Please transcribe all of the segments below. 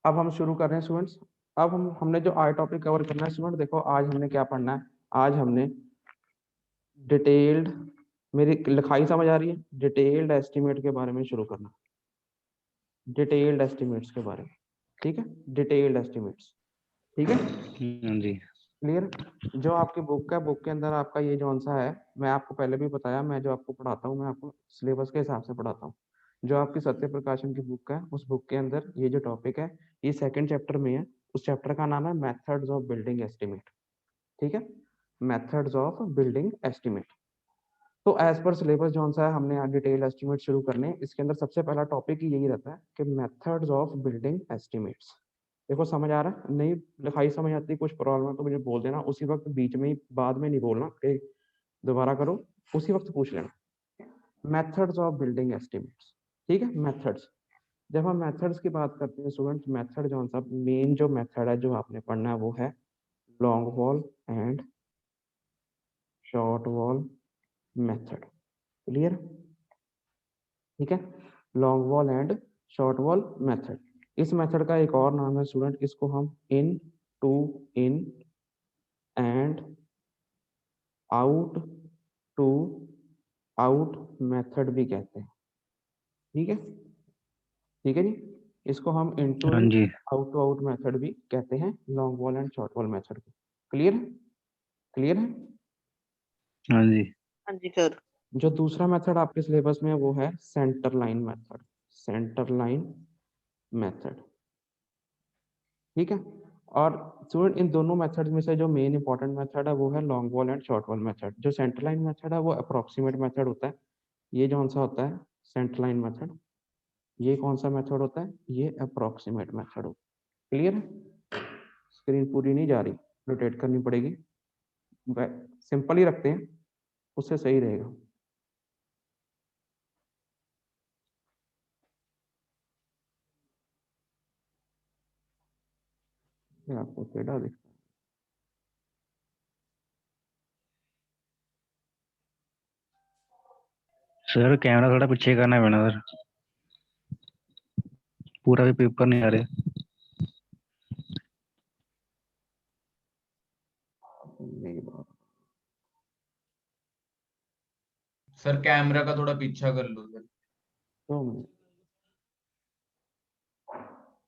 अब हम शुरू कर रहे हैं स्टूडेंट्स। अब हमने जो आज टॉपिक कवर करना है स्टूडेंट, देखो आज हमने क्या पढ़ना है। आज हमने डिटेल्ड, मेरी लिखाई समझ आ रही है, डिटेल्ड एस्टिमेट के बारे में शुरू करना, डिटेल्ड एस्टिमेट्स के बारे में, ठीक है, डिटेल्ड एस्टिमेट्स, ठीक है जी क्लियर। जो आपकी बुक है, बुक के अंदर आपका ये जौन सा है, मैं आपको पहले भी बताया, मैं जो आपको पढ़ाता हूँ मैं आपको सिलेबस के हिसाब से पढ़ाता हूँ। जो आपकी सत्य प्रकाशन की बुक है, उस बुक के अंदर ये जो टॉपिक है, ये सेकंड चैप्टर में है। उस चैप्टर का नाम है मेथड्स ऑफ बिल्डिंग एस्टिमेट, ठीक है, मेथड्स ऑफ बिल्डिंग एस्टिमेट। तो एज पर सिलेबस जो सा है, हमने आज डिटेल एस्टिमेट शुरू करने हैं। इसके अंदर सबसे पहला टॉपिक ही यही रहता है कि मेथड्स ऑफ बिल्डिंग एस्टिमेट्स। देखो समझ आ रहा है, नहीं लिखाई समझ आती है, कुछ प्रॉब्लम है तो मुझे बोल देना उसी वक्त, बीच में ही, बाद में नहीं बोलना कि दोबारा करो, उसी वक्त पूछ लेना। मेथड्स ऑफ बिल्डिंग एस्टिमेट्स, ठीक है, मेथड्स। जब हम मेथड्स की बात करते हैं स्टूडेंट्स, मेथड जो सा मेन जो मेथड है जो आपने पढ़ना है वो है long wall and short wall method, clear, ठीक है, long wall and short wall method. इस मेथड का एक और नाम है स्टूडेंट, इसको हम in to in and out to out method भी कहते हैं, ठीक है, ठीक है जी। इसको हम इन टू हाँ इन, जी आउट टू आउट मेथड भी कहते हैं, long wall and short wall method को। क्लियर है, क्लियर है। हाँ जी हाँ जी सर। जो दूसरा मेथड आपके सिलेबस में है वो है centre line method, centre line method, ठीक है। और स्टूडेंट इन दोनों मेथड्स में से जो मेन इंपॉर्टेंट मेथड है वो है long wall and short wall method. जो सेंटर लाइन मेथड है वो अप्रोक्सीमेट मेथड होता है। ये कौन सा होता है सेंटर लाइन मेथड, ये कौन सा मेथड होता है, ये अप्रोक्सीमेट मेथड होता है। क्लियर है, स्क्रीन पूरी नहीं जा रही, रोटेट करनी पड़ेगी, सिंपल ही रखते हैं, उससे सही रहेगा। ये आपको टेढ़ा दिखता है। सर, कैमरा थोड़ा पीछे करना है सर, पूरा भी पेपर नहीं आ रहे। मेरी बात सर कैमरा का थोड़ा पीछा कर लो सर। तो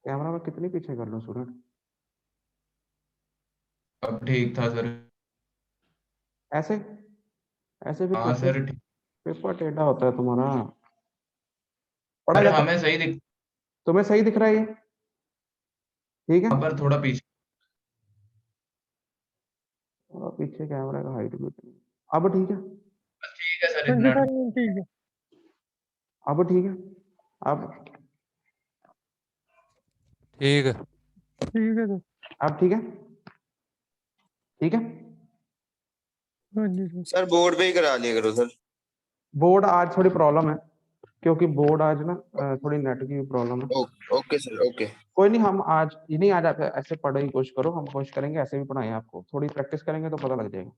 कैमरा में कितनी पीछे कर लो सूरज, अब ठीक था सर। ऐसे, ऐसे भी हाँ पेपर, सर ठीक। पेपर टेढ़ा होता है तुम्हारा, पढ़ा अरे जाता। हमें सही दिख, तुम्हें सही दिख रहा है ये, ठीक है। वहां पर थोड़ा पीछे। और पीछे कैमरा का हाइट भी उतनी, अब ठीक है, ठीक है सर इतना। ठीक है। अब ठीक है, अब ठीक है। ठीक है सर। अब ठीक है, ठीक है। हाँ जी सर। सर बोर्ड पे ही करा लिया करो सर। बोर्ड आज थोड़ी प्रॉब्लम है, क्योंकि बोर्ड आज ना थोड़ी नेट की प्रॉब्लम है। Okay sir okay. कोई नहीं, हम आज ये नहीं, आज आप ऐसे पढ़ने की कोशिश करो, हम कोशिश करेंगे ऐसे भी पढ़ाएं आपको, थोड़ी प्रैक्टिस करेंगे तो पता लग जाएगा।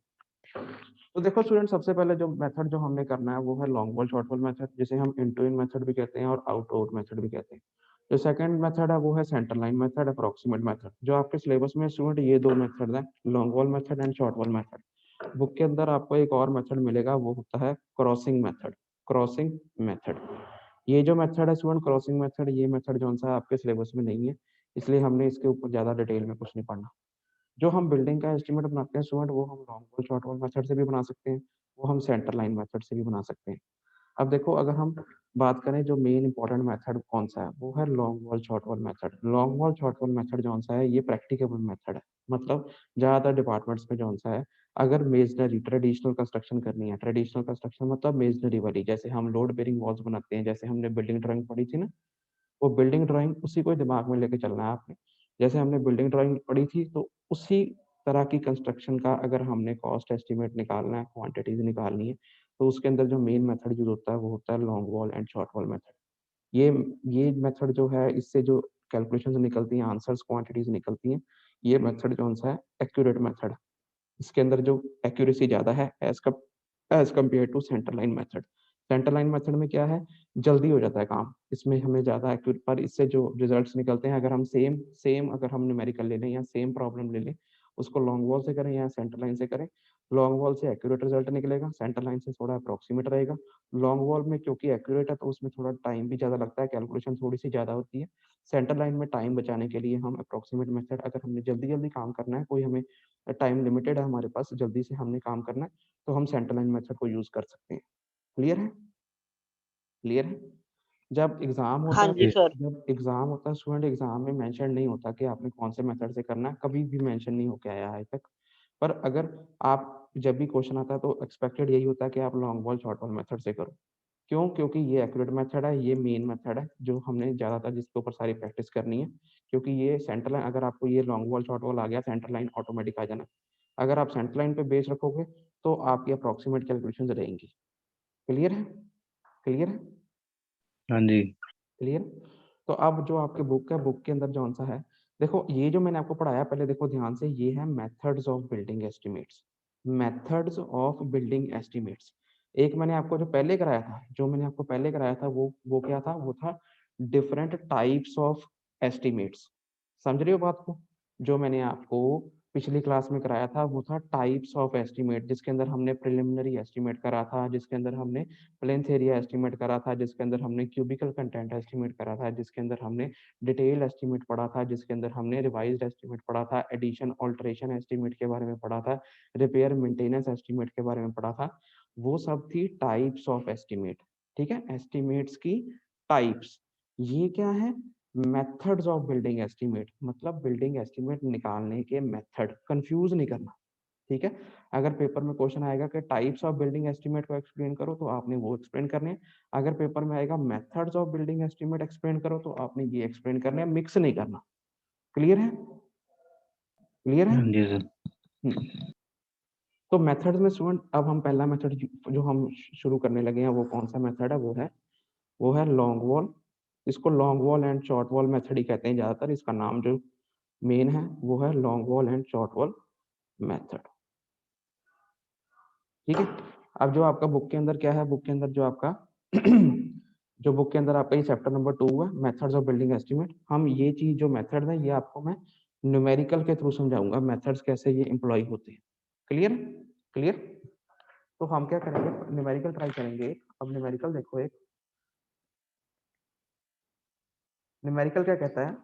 तो देखो स्टूडेंट, सबसे पहले जो मेथड जो हमने करना है वो है long wall short wall method, जिसे हम इन टू इन मेथड भी कहते हैं और आउट आउट मेथड भी कहते हैं। जो सेकंड मेथड है वो है centre line method, approximate method. जो आपके सिलेबस में स्टूडेंट ये दो मेथड है, long wall method and short wall method. Book के अंदर आपको एक और मेथड मिलेगा, वो होता है क्रॉसिंग मेथड, क्रॉसिंग मेथड। ये जो मेथड है स्टूडेंट, क्रॉसिंग मेथड, ये मेथड जो सा आपके सिलेबस में नहीं है, इसलिए हमने इसके ऊपर ज्यादा डिटेल में कुछ नहीं पढ़ना। जो हम बिल्डिंग का एस्टिमेट बनाते हैं स्टूडेंट, वो हम long wall short wall method से भी बना सकते हैं, वो हम सेंटर लाइन मेथड से भी बना सकते हैं। अब देखो, अगर हम बात करें जो मेन इंपॉर्टेंट मेथड कौन सा है, वो है long wall short wall method. Long wall short wall method जो सा है, ये प्रैक्टिकेबल मेथड है। मतलब ज्यादातर डिपार्टमेंट्स में जो सा है, अगर मेजनरी ट्रेडिशनल कंस्ट्रक्शन करनी है, ट्रेडिशनल कंस्ट्रक्शन मतलब मेजनरी वाली, जैसे हम लोड बेरिंग वॉल्स बनाते हैं, जैसे हमने बिल्डिंग ड्राइंग पढ़ी थी ना, वो बिल्डिंग ड्राइंग उसी को दिमाग में लेके चलना है आपने। जैसे हमने बिल्डिंग ड्राइंग पढ़ी थी, तो उसी तरह की कंस्ट्रक्शन का अगर हमने कॉस्ट एस्टिमेट निकालना है, क्वांटिटीज निकालनी है, तो उसके अंदर जो मेन मेथड यूज होता है वो होता है long wall and short wall method. ये ये मेथड जो है, इससे जो कैलकुलेशन निकलती हैं, आंसर्स, क्वांटिटीज निकलती हैं, ये मेथड जो सा है एक्यूरेट मेथड। इसके अंदर जो एक्यूरेसी ज्यादा है as compare to centre line method. Centre line method में क्या है, जल्दी हो जाता है काम, इसमें हमें ज़्यादा एक्यूरेट, पर इससे जो रिजल्ट्स निकलते हैं, अगर हम सेम अगर हम न्यूमेरिकल ले लें या सेम प्रॉब्लम ले लें, उसको लॉन्ग वॉल से करें या सेंटर लाइन से करें, लॉन्ग वॉल से एक्यूरेट रिजल्ट निकलेगा, सेंटर लाइन से थोड़ा अप्रोक्सीमेट रहेगा। लॉन्ग वॉल में क्योंकि एक्यूरेट है तो उसमें थोड़ा टाइम भी ज़्यादा लगता है, कैलकुलेशन थोड़ी सी ज़्यादा होती है। सेंटर लाइन में टाइम बचाने के लिए हम अप्रोक्सीमेट मेथड, अगर हमने जल्दी जल्दी काम करना है, कोई हमें टाइम लिमिटेड है हमारे पास, जल्दी से हमने काम करना है, तो हम सेंटर लाइन मेथड को यूज़ कर सकते हैं। क्लियर है? क्लियर है? जब एग्जाम होता हाँ है, जी सर। जब एग्जाम होता है स्टूडेंट, एग्जाम में मेंशन नहीं होता कि आपने कौन से मेथड से करना है, कभी भी मेंशन नहीं होके आया है आज तक। पर अगर आप जब भी क्वेश्चन आता है तो एक्सपेक्टेड यही होता है कि आप long ball short ball method से करो। क्यों? क्योंकि ये एक्यूरेट मेथड है, ये मेन मेथड है जो हमने ज़्यादातर जिसके ऊपर सारी प्रैक्टिस करनी है। क्योंकि ये सेंटर लाइन, अगर आपको ये लॉन्ग बॉल शॉर्ट बॉल आ गया, सेंटर लाइन ऑटोमेटिक आ जाना। अगर आप सेंटर लाइन पे बेस रखोगे तो आपकी अप्रोक्सीमेट कैलकुलेशन रहेंगी। क्लियर है? क्लियर है? हाँ जी। क्लियर? तो अब जो आपके बुक है, बुक के अंदर कौन सा है, देखो ये जो मैंने आपको पढ़ाया, पहले देखो ध्यान से, ये है methods of building estimates. Methods of building estimates. एक मैंने आपको जो पहले कराया था, वो क्या था, वो था डिफरेंट टाइप्स ऑफ एस्टिमेट्स। समझ रहे हो बात को? जो मैंने आपको पिछली क्लास में कराया था वो था टाइप्स ऑफ एस्टिमेट, जिसके अंदर हमने प्रिलिमिनरी एस्टिमेट करा था, जिसके अंदर हमने प्लेन्थ एरिया एस्टिमेट करा था, जिसके अंदर हमने क्यूबिकल कंटेंट एस्टिमेट करा था, जिसके अंदर हमने डिटेल एस्टिमेट पढ़ा था, जिसके अंदर हमने रिवाइज्ड एस्टिमेट पढ़ा था, एडिशन ऑल्टरेशन एस्टिमेट के बारे में पढ़ा था, रिपेयर मेंटेनेंस एस्टिमेट के बारे में पढ़ा था। वो सब थी टाइप्स ऑफ एस्टिमेट। ठीक है, एस्टिमेट्स की टाइप्स। ये क्या है? मेथड्स ऑफ बिल्डिंग एस्टिमेट, मतलब बिल्डिंग एस्टिमेट निकालने के मेथड, कंफ्यूज नहीं करना। ठीक है, अगर पेपर में क्वेश्चन आएगा कि टाइप्स ऑफ बिल्डिंग एस्टिमेट को एक्सप्लेन करो, तो आपने वो एक्सप्लेन करने हैं। अगर पेपर में आएगा methods of building estimate explain करो, तो आपने ये एक्सप्लेन करने हैं, मिक्स नहीं करना। क्लियर है? क्लियर है? हाँ जी सर। तो मेथड्स में स्टूडेंट, अब हम पहला मेथड जो हम शुरू करने लगे हैं, वो कौन सा मेथड है? वो है लॉन्ग वॉल। इसको long wall and short wall method ही कहते हैं ज्यादातर, इसका नाम जो मेन है वो है long wall and short wall method. ठीक है, अब जो आपका बुक के अंदर क्या है, बुक के अंदर जो आपका जो बुक के अंदर आपका ये चैप्टर नंबर 2 है, मेथड्स ऑफ बिल्डिंग एस्टिमेट। हम ये चीज जो मेथड है, ये आपको मैं न्यूमेरिकल के थ्रू समझाऊंगा, मेथड्स कैसे ये एम्प्लॉय होते हैं। क्लियर? क्लियर? तो हम क्या करेंगे, न्यूमेरिकल ट्राई करेंगे। अब न्यूमेरिकल देखो, एक न्यूमेरिकल क्या कहता है,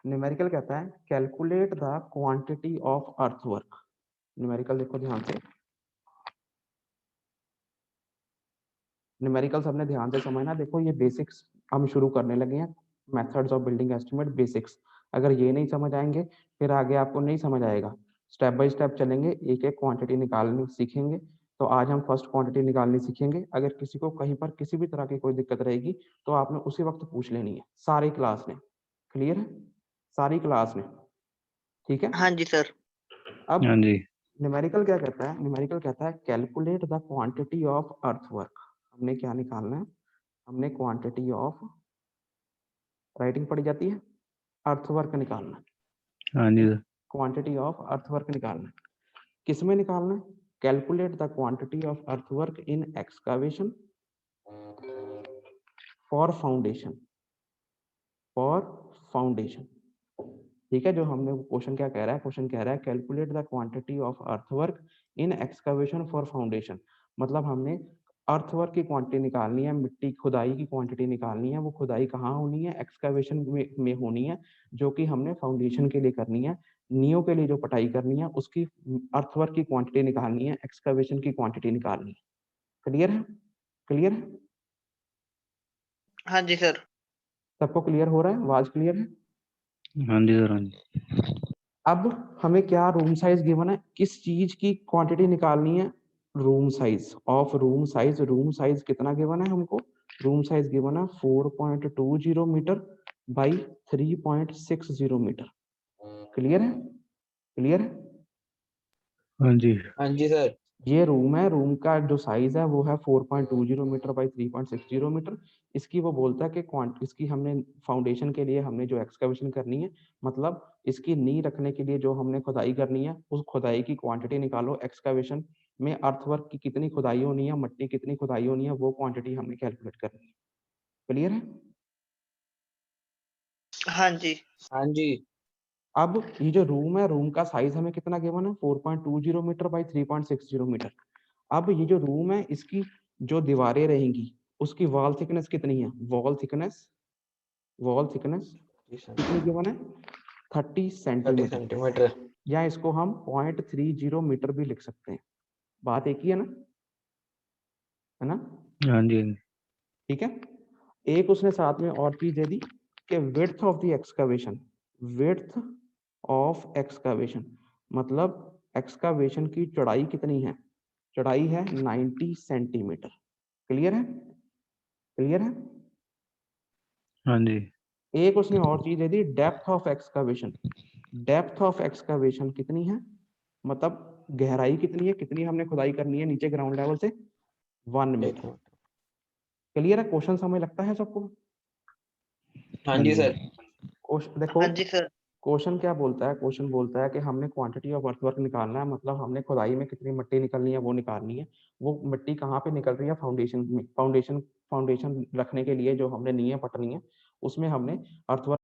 न्यूमेरिकल कहता है calculate the quantity of earthwork. Numerical देखो ध्यान से, न्यूमेरिकल सबने ध्यान से समझना। देखो ये बेसिक्स हम शुरू करने लगे हैं, methods of building estimate basics. अगर ये नहीं समझ आएंगे फिर आगे आपको नहीं समझ आएगा। स्टेप बाय स्टेप चलेंगे, एक एक क्वांटिटी निकालनी सीखेंगे। तो आज हम फर्स्ट क्वांटिटी निकालनी सीखेंगे। अगर किसी को कहीं पर किसी भी तरह की कोई दिक्कत रहेगी तो आपने उसी वक्त पूछ लेनी है, सारी क्लास में। क्लियर है? सारी क्लास में। ठीक है, हाँ जी सर। अब हाँ जी। न्यूमेरिकल क्या कहता है, न्यूमेरिकल कहता है calculate the quantity of earthwork. हमने क्या निकालना है, हमने क्वांटिटी ऑफ, राइटिंग पढ़ी जाती है, अर्थवर्क निकालना है। हाँ जी सर। क्वांटिटी ऑफ अर्थवर्क निकालना है। किस में निकालना है? Calculate the quantity of earthwork in excavation for foundation, for foundation. ठीक है, जो हमने क्वेश्चन क्या कह रहा है, क्वेश्चन कह रहा है calculate the quantity of earthwork in excavation for foundation. मतलब हमने अर्थवर्क की क्वांटिटी निकालनी है, मिट्टी खुदाई की क्वांटिटी निकालनी है। वो खुदाई कहाँ होनी है? एक्सकवेशन में होनी है, जो कि हमने फाउंडेशन के लिए करनी है। नींव के लिए जो पटाई करनी है उसकी अर्थवर्क की क्वांटिटी निकालनी है, एक्सकवेशन की क्वांटिटी निकालनी है। क्लियर है? क्लियर है? हाँ जी सर। सबको क्लियर हो रहा है? आवाज क्लियर है? हाँ जी सर। हाँ जी। अब हमें क्या रूम साइज गिवन है, किस चीज की क्वांटिटी निकालनी है? Room size of, room size, room size कितना गिवन है हमको? रूम साइज गिवन है 4.20 मीटर बाई 3.60 मीटर। क्लियर है? क्लियर है? हाँ जी। हाँ जी सर। ये रूम है, रूम का जो साइज है वो है 4.20 मीटर बाई 3.60 मीटर। इसकी वो बोलता है कि इसकी हमने फाउंडेशन के लिए हमने जो एक्सकवेशन करनी है, मतलब इसकी नींव रखने के लिए जो हमने खुदाई करनी है, उस खुदाई की क्वांटिटी निकालो, एक्सकवेशन में अर्थवर्क की कितनी खुदाई होनी है, मट्टी कितनी खुदाई होनी है, वो क्वांटिटी हमने कैलकुलेट करनी है। क्लियर है? हाँ जी। हाँ जी। अब ये जो रूम है, रूम का साइज हमें कितना गिवन है, 4.20 मीटर बाई 3.60 मीटर। अब ये जो रूम है, इसकी जो दीवारें रहेंगी उसकी वॉल थिकनेस कितनी है, वॉल थिकनेस कितनी गिवन है, 30 30 सेंटीमीटर, सेंटीमीटर। या इसको हम 0.30 मीटर भी लिख सकते हैं। बात एक ही है ना, है ना? हाँ जी, ठीक है। एक उसने साथ में और चीज दे दी कि width of the excavation, width of excavation मतलब एक्सकवेशन की चौड़ाई कितनी है, चौड़ाई है 90 सेंटीमीटर। क्लियर है? क्लियर है? हाँ जी, एक उसने और चीज दे दी, depth of excavation, depth of excavation कितनी है, मतलब गहराई कितनी है, कितनी हमने खुदाई करनी है नीचे ग्राउंड लेवल से, 1 मीटर। क्लियर है? क्वेश्चन समझ लगता है सबको? हाँ जी सर। देखो हाँ जी सर। क्वेश्चन क्या बोलता है, क्वेश्चन बोलता है कि हमने क्वांटिटी ऑफ अर्थवर्क निकालना है, मतलब हमने खुदाई में कितनी मिट्टी निकलनी है वो निकालनी है। वो मिट्टी कहाँ पे निकल रही है, फाउंडेशन में, फाउंडेशन रखने के लिए जो हमने नींव पटनी है उसमें हमने अर्थवर्क